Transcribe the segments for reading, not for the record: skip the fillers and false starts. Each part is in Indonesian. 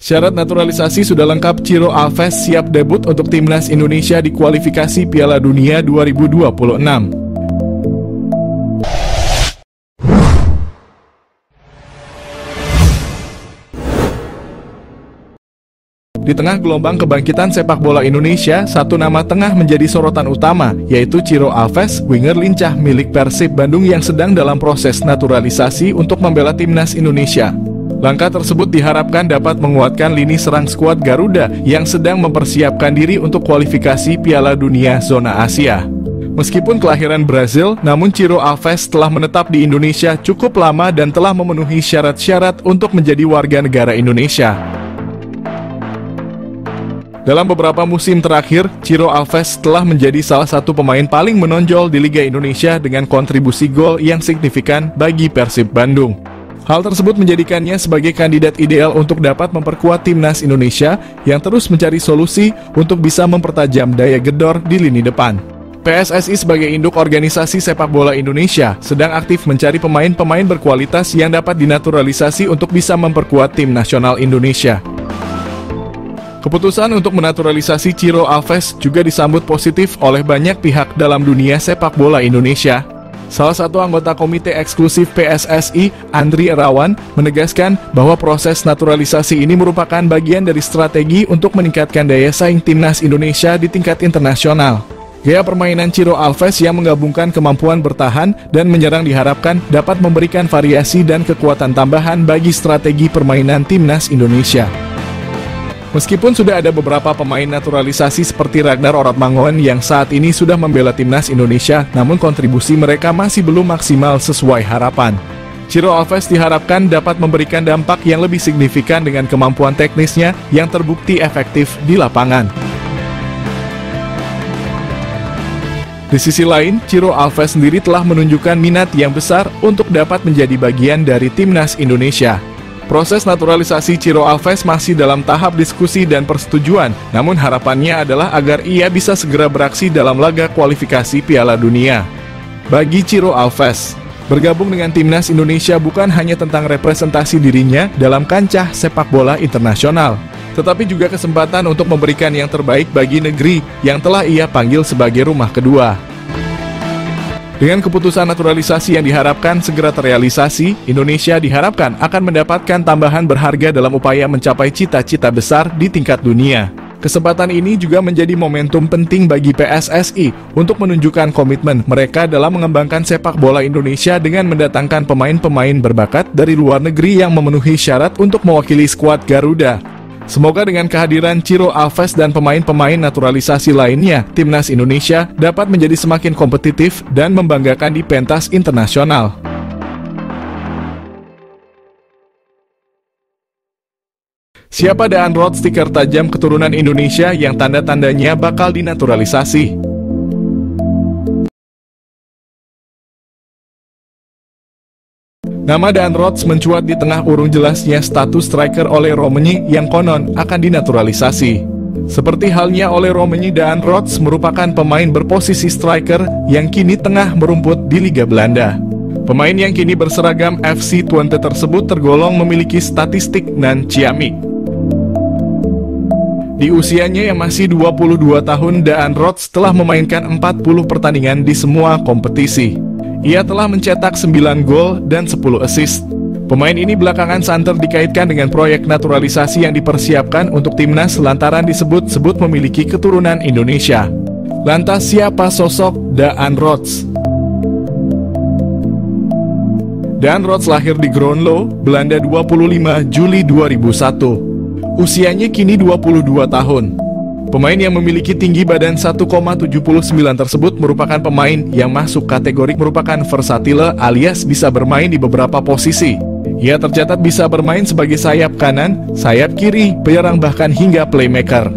Syarat naturalisasi sudah lengkap, Ciro Alves siap debut untuk timnas Indonesia di kualifikasi Piala Dunia 2026. Di tengah gelombang kebangkitan sepak bola Indonesia, satu nama tengah menjadi sorotan utama, yaitu Ciro Alves, winger lincah milik Persib Bandung yang sedang dalam proses naturalisasi untuk membela timnas Indonesia. Langkah tersebut diharapkan dapat menguatkan lini serang skuad Garuda yang sedang mempersiapkan diri untuk kualifikasi Piala Dunia Zona Asia. Meskipun kelahiran Brazil, namun Ciro Alves telah menetap di Indonesia cukup lama dan telah memenuhi syarat-syarat untuk menjadi warga negara Indonesia. Dalam beberapa musim terakhir, Ciro Alves telah menjadi salah satu pemain paling menonjol di Liga Indonesia dengan kontribusi gol yang signifikan bagi Persib Bandung. Hal tersebut menjadikannya sebagai kandidat ideal untuk dapat memperkuat timnas Indonesia yang terus mencari solusi untuk bisa mempertajam daya gedor di lini depan. PSSI sebagai induk organisasi sepak bola Indonesia sedang aktif mencari pemain-pemain berkualitas yang dapat dinaturalisasi untuk bisa memperkuat tim nasional Indonesia. Keputusan untuk menaturalisasi Ciro Alves juga disambut positif oleh banyak pihak dalam dunia sepak bola Indonesia. Salah satu anggota komite eksklusif PSSI, Andri Irawan, menegaskan bahwa proses naturalisasi ini merupakan bagian dari strategi untuk meningkatkan daya saing timnas Indonesia di tingkat internasional. Gaya permainan Ciro Alves yang menggabungkan kemampuan bertahan dan menyerang diharapkan dapat memberikan variasi dan kekuatan tambahan bagi strategi permainan timnas Indonesia. Meskipun sudah ada beberapa pemain naturalisasi seperti Ragnar Oratmangoen yang saat ini sudah membela timnas Indonesia, namun kontribusi mereka masih belum maksimal sesuai harapan. Ciro Alves diharapkan dapat memberikan dampak yang lebih signifikan dengan kemampuan teknisnya yang terbukti efektif di lapangan. Di sisi lain, Ciro Alves sendiri telah menunjukkan minat yang besar untuk dapat menjadi bagian dari timnas Indonesia. Proses naturalisasi Ciro Alves masih dalam tahap diskusi dan persetujuan, namun harapannya adalah agar ia bisa segera beraksi dalam laga kualifikasi Piala Dunia. Bagi Ciro Alves, bergabung dengan timnas Indonesia bukan hanya tentang representasi dirinya dalam kancah sepak bola internasional, tetapi juga kesempatan untuk memberikan yang terbaik bagi negeri yang telah ia panggil sebagai rumah kedua. Dengan keputusan naturalisasi yang diharapkan segera terrealisasi, Indonesia diharapkan akan mendapatkan tambahan berharga dalam upaya mencapai cita-cita besar di tingkat dunia. Kesempatan ini juga menjadi momentum penting bagi PSSI untuk menunjukkan komitmen mereka dalam mengembangkan sepak bola Indonesia dengan mendatangkan pemain-pemain berbakat dari luar negeri yang memenuhi syarat untuk mewakili skuad Garuda. Semoga dengan kehadiran Ciro Alves dan pemain-pemain naturalisasi lainnya, timnas Indonesia dapat menjadi semakin kompetitif dan membanggakan di pentas internasional. Siapa Daan Roth, stiker tajam keturunan Indonesia yang tanda-tandanya bakal dinaturalisasi? Nama Daan Roth mencuat di tengah urung jelasnya status striker Ole Roemeny yang konon akan dinaturalisasi. Seperti halnya Ole Roemeny, Daan Roth merupakan pemain berposisi striker yang kini tengah merumput di Liga Belanda. Pemain yang kini berseragam FC Twente tersebut tergolong memiliki statistik nan ciamik. Di usianya yang masih 22 tahun, Daan Roth telah memainkan 40 pertandingan di semua kompetisi. Ia telah mencetak 9 gol dan 10 assist. Pemain ini belakangan santer dikaitkan dengan proyek naturalisasi yang dipersiapkan untuk timnas lantaran disebut-sebut memiliki keturunan Indonesia. Lantas siapa sosok Daan Roth? Daan Roth lahir di Groenlo, Belanda 25 Juli 2001. Usianya kini 22 tahun. Pemain yang memiliki tinggi badan 1,79 tersebut merupakan pemain yang masuk kategori merupakan versatile alias bisa bermain di beberapa posisi. Ia tercatat bisa bermain sebagai sayap kanan, sayap kiri, penyerang bahkan hingga playmaker.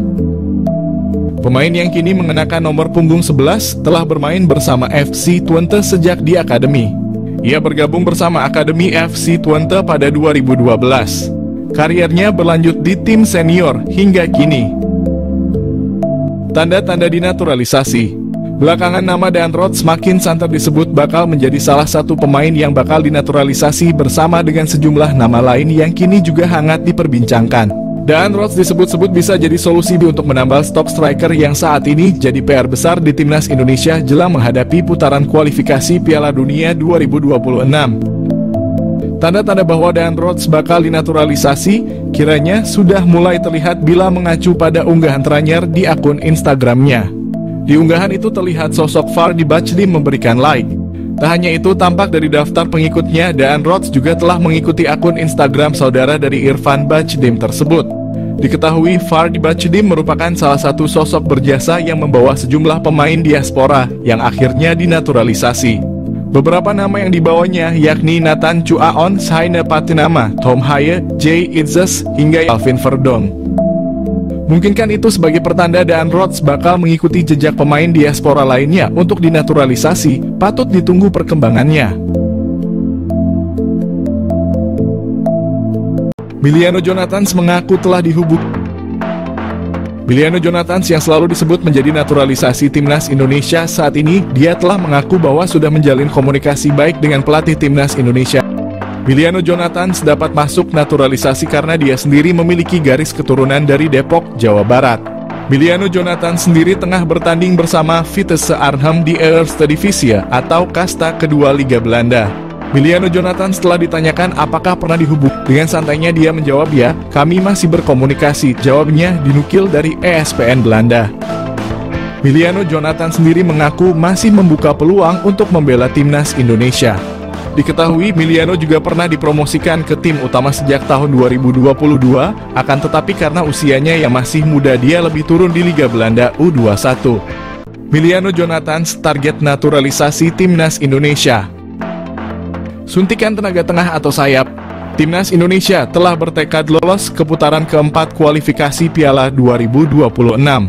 Pemain yang kini mengenakan nomor punggung 11 telah bermain bersama FC Twente sejak di akademi. Ia bergabung bersama Akademi FC Twente pada 2012. Karirnya berlanjut di tim senior hingga kini. Tanda-tanda dinaturalisasi. Belakangan nama Daan Roth semakin santer disebut bakal menjadi salah satu pemain yang bakal dinaturalisasi bersama dengan sejumlah nama lain yang kini juga hangat diperbincangkan. Dan Rodgers disebut-sebut bisa jadi solusi untuk menambal stok striker yang saat ini jadi PR besar di timnas Indonesia jelang menghadapi putaran kualifikasi Piala Dunia 2026. Tanda-tanda bahwa Dan Rodgers bakal dinaturalisasi kiranya sudah mulai terlihat bila mengacu pada unggahan terakhir di akun Instagramnya. Di unggahan itu terlihat sosok Vardy Bachdim memberikan like. Tak hanya itu, tampak dari daftar pengikutnya, Dan Rodgers juga telah mengikuti akun Instagram saudara dari Irfan Bachdim tersebut. Diketahui Vardy Bachdim merupakan salah satu sosok berjasa yang membawa sejumlah pemain diaspora yang akhirnya dinaturalisasi. Beberapa nama yang dibawanya yakni Nathan Chuaon, Saina Patinama, Tom Haye, Jay Itzes, hingga Alvin Verdong. Mungkinkah itu sebagai pertanda Dan Rodgers bakal mengikuti jejak pemain diaspora lainnya untuk dinaturalisasi? Patut ditunggu perkembangannya. Miliano Jonathans mengaku telah dihubungi. Miliano Jonathans yang selalu disebut menjadi naturalisasi timnas Indonesia saat ini, dia telah mengaku bahwa sudah menjalin komunikasi baik dengan pelatih timnas Indonesia. Miliano Jonathans dapat masuk naturalisasi karena dia sendiri memiliki garis keturunan dari Depok, Jawa Barat. Miliano Jonathans sendiri tengah bertanding bersama Vitesse Arnhem di Eerste Divisie atau kasta kedua Liga Belanda. Miliano Jonathans setelah ditanyakan apakah pernah dihubungi, dengan santainya dia menjawab, "Ya, kami masih berkomunikasi," jawabnya dinukil dari ESPN Belanda. Miliano Jonathans sendiri mengaku masih membuka peluang untuk membela timnas Indonesia. Diketahui Miliano juga pernah dipromosikan ke tim utama sejak tahun 2022, akan tetapi karena usianya yang masih muda dia lebih turun di Liga Belanda U21. Miliano Jonathans target naturalisasi timnas Indonesia. Suntikan tenaga tengah atau sayap. Timnas Indonesia telah bertekad lolos ke putaran keempat kualifikasi Piala 2026.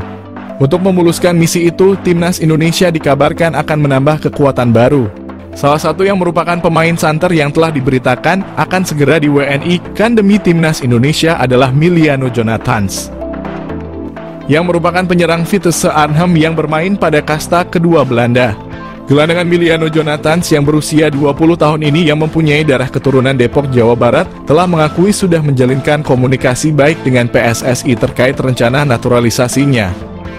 Untuk memuluskan misi itu, Timnas Indonesia dikabarkan akan menambah kekuatan baru. Salah satu yang merupakan pemain santer yang telah diberitakan akan segera di WNI-kan demi Timnas Indonesia adalah Miliano Jonathans, yang merupakan penyerang Vitesse Arnhem yang bermain pada kasta kedua Belanda. Gelandangan Miliano Jonathans yang berusia 20 tahun ini yang mempunyai darah keturunan Depok, Jawa Barat telah mengakui sudah menjalinkan komunikasi baik dengan PSSI terkait rencana naturalisasinya.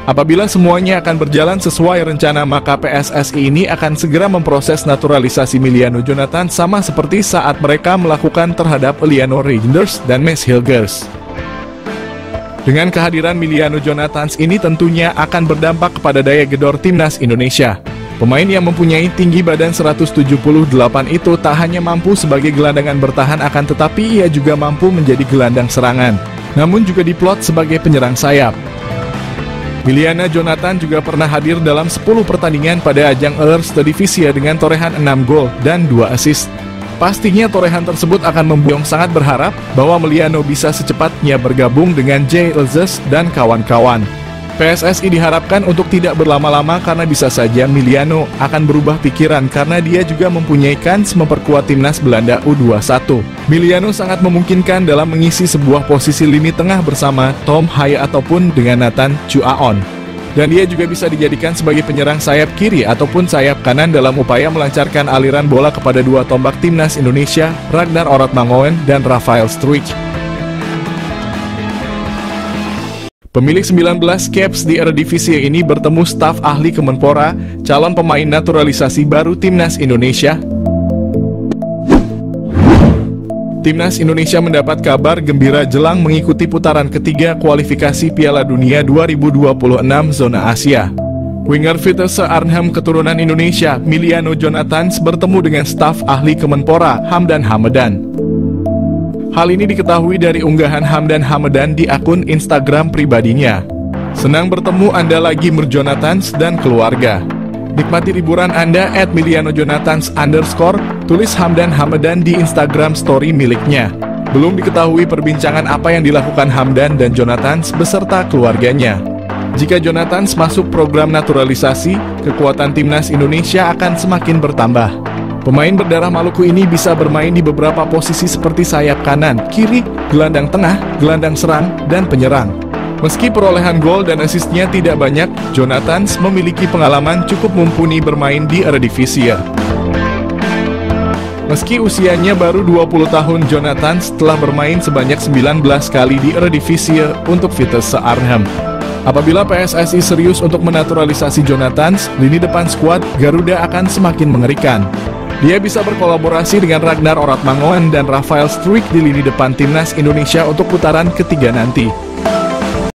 Apabila semuanya akan berjalan sesuai rencana, maka PSSI ini akan segera memproses naturalisasi Miliano Jonathans sama seperti saat mereka melakukan terhadap Eleanor Reinders dan Mads Hilgers. Dengan kehadiran Miliano Jonathans ini tentunya akan berdampak kepada daya gedor timnas Indonesia. Pemain yang mempunyai tinggi badan 178 itu tak hanya mampu sebagai gelandangan bertahan, akan tetapi ia juga mampu menjadi gelandang serangan, namun juga diplot sebagai penyerang sayap. Miliano Jonathans juga pernah hadir dalam 10 pertandingan pada ajang Eerste Divisie dengan torehan 6 gol dan 2 assist. Pastinya torehan tersebut akan membuat sangat berharap bahwa Miliano bisa secepatnya bergabung dengan Jay Itzes dan kawan-kawan. PSSI diharapkan untuk tidak berlama-lama karena bisa saja Miliano akan berubah pikiran karena dia juga mempunyai kans memperkuat timnas Belanda U21. Miliano sangat memungkinkan dalam mengisi sebuah posisi lini tengah bersama Tom Haye ataupun dengan Nathan Chuaon. Dan dia juga bisa dijadikan sebagai penyerang sayap kiri ataupun sayap kanan dalam upaya melancarkan aliran bola kepada dua tombak timnas Indonesia, Ragnar Orotmangoen dan Rafael Struijk. Pemilik 19 caps di Eredivisie ini bertemu staf ahli Kemenpora, calon pemain naturalisasi baru timnas Indonesia. Timnas Indonesia mendapat kabar gembira jelang mengikuti putaran ketiga kualifikasi Piala Dunia 2026 zona Asia. Winger Vitesse Arnhem keturunan Indonesia, Miliano Jonathans bertemu dengan staf ahli Kemenpora, Hamdan Hamedan. Hal ini diketahui dari unggahan Hamdan Hamedan di akun Instagram pribadinya. Senang bertemu Anda lagi Jonathans dan keluarga. Nikmati liburan Anda @milianojonathans_, tulis Hamdan Hamedan di Instagram story miliknya. Belum diketahui perbincangan apa yang dilakukan Hamdan dan Jonathans beserta keluarganya. Jika Jonathans masuk program naturalisasi, kekuatan timnas Indonesia akan semakin bertambah. Pemain berdarah Maluku ini bisa bermain di beberapa posisi seperti sayap kanan, kiri, gelandang tengah, gelandang serang, dan penyerang. Meski perolehan gol dan asisnya tidak banyak, Jonathans memiliki pengalaman cukup mumpuni bermain di Eredivisie. Meski usianya baru 20 tahun, Jonathan telah bermain sebanyak 19 kali di Eredivisie untuk Vitesse Arnhem. Apabila PSSI serius untuk menaturalisasi Jonathan, lini depan skuad Garuda akan semakin mengerikan. Dia bisa berkolaborasi dengan Ragnar Oratmangoen dan Rafael Struijk di lini depan timnas Indonesia untuk putaran ketiga nanti.